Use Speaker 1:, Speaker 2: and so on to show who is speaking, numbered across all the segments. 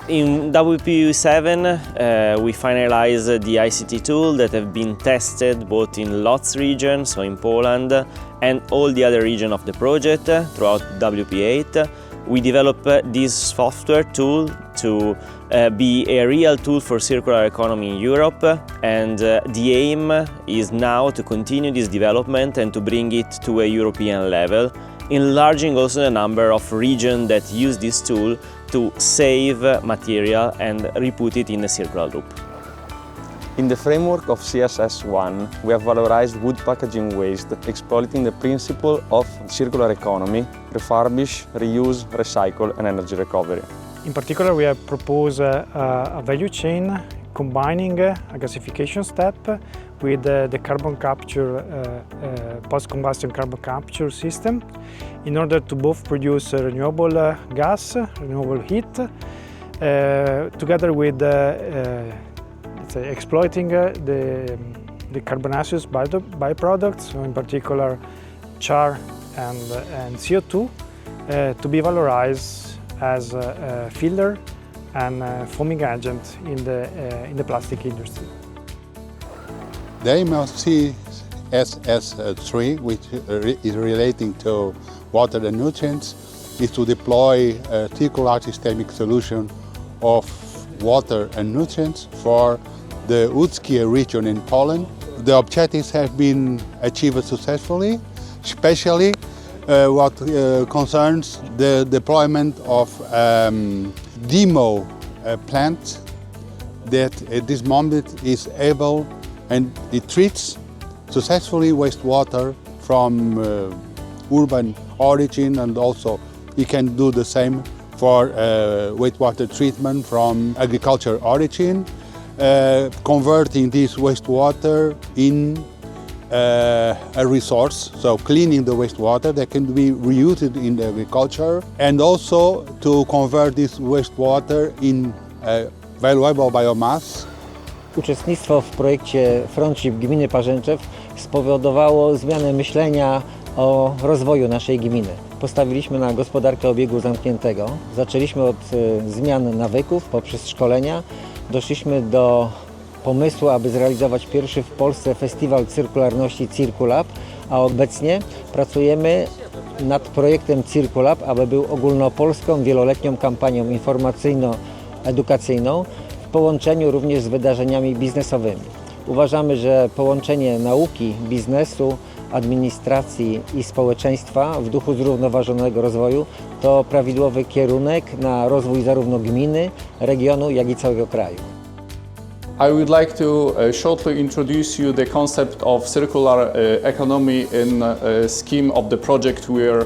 Speaker 1: In WPU7 we finalized the ICT tool that have been tested both in Lodz region, so in Poland, and all the other regions of the project throughout WP8. We developed this software tool to be a real tool for circular economy in Europe, and the aim is now to continue this development and to bring it to a European level, enlarging also the number of regions that use this tool to save material and re-put it in a circular loop.
Speaker 2: In the framework of CSS1, we have valorized wood packaging waste, exploiting the principle of circular economy, refurbish, reuse, recycle and energy recovery.
Speaker 3: In particular, we have proposed a value chain combining a gasification step with the carbon capture, post-combustion carbon capture system in order to both produce renewable gas, renewable heat, together with exploiting the carbonaceous byproducts, so in particular char and CO2, to be valorized as a filler and foaming agent in the plastic industry.
Speaker 4: The aim of CSS3, which is relating to water and nutrients, is to deploy a circular systemic solution of water and nutrients for the Łódzkie region in Poland. The objectives have been achieved successfully, especially what concerns the deployment of demo plant that at this moment is able and it treats successfully wastewater from urban origin, and also it can do the same for wastewater treatment from agriculture origin, converting this wastewater in a resource, so cleaning the wastewater that can be reused in the agriculture, and also to convert this wastewater in valuable biomass.
Speaker 5: Uczestnictwo w projekcie FRONTSH1P gminy Parzęczew spowodowało zmianę myślenia o rozwoju naszej gminy. Postawiliśmy na gospodarkę obiegu zamkniętego. Zaczęliśmy od zmian nawyków poprzez szkolenia. Doszliśmy do pomysłu, aby zrealizować pierwszy w Polsce festiwal cyrkularności Circulab, a obecnie pracujemy nad projektem Circulab, aby był ogólnopolską, wieloletnią kampanią informacyjno-edukacyjną w połączeniu również z wydarzeniami biznesowymi. Uważamy, że połączenie nauki, biznesu, administracji i społeczeństwa w duchu zrównoważonego rozwoju to prawidłowy kierunek na rozwój zarówno gminy, regionu, jak i całego kraju.
Speaker 6: I would like to shortly introduce you the concept of circular economy in scheme of the project we are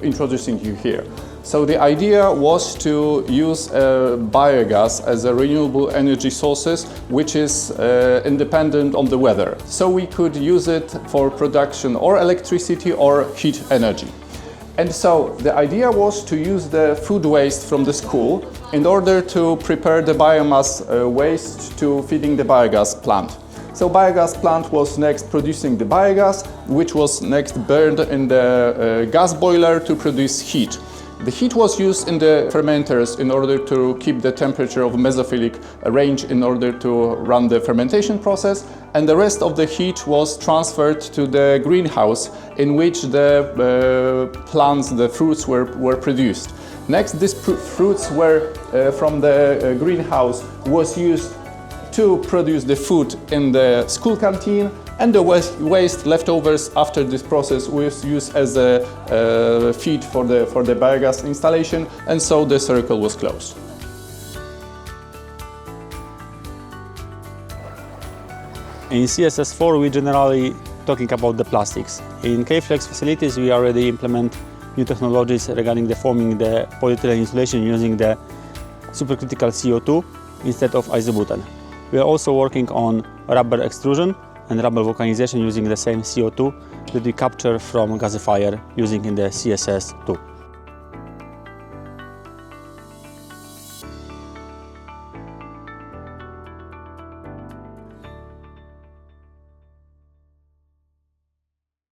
Speaker 6: introducing you here. So the idea was to use biogas as a renewable energy sources which is independent on the weather. So we could use it for production or electricity or heat energy. And so the idea was to use the food waste from the school in order to prepare the biomass waste to feeding the biogas plant. So biogas plant was next producing the biogas, which was next burned in the gas boiler to produce heat. The heat was used in the fermenters in order to keep the temperature of mesophilic range in order to run the fermentation process, and the rest of the heat was transferred to the greenhouse in which the plants, the fruits were produced. Next, these fruits were from the greenhouse was used to produce the food in the school canteen, and the waste leftovers after this process was used as a feed for the biogas installation, and so the circle was closed.
Speaker 7: In CSS4 we generally talking about the plastics. In K-Flex facilities we already implement new technologies regarding the forming the polyethylene insulation using the supercritical CO2 instead of isobutane. We are also working on rubber extrusion and rubber vulcanization using the same CO2 that we capture from gasifier using in the CSS2.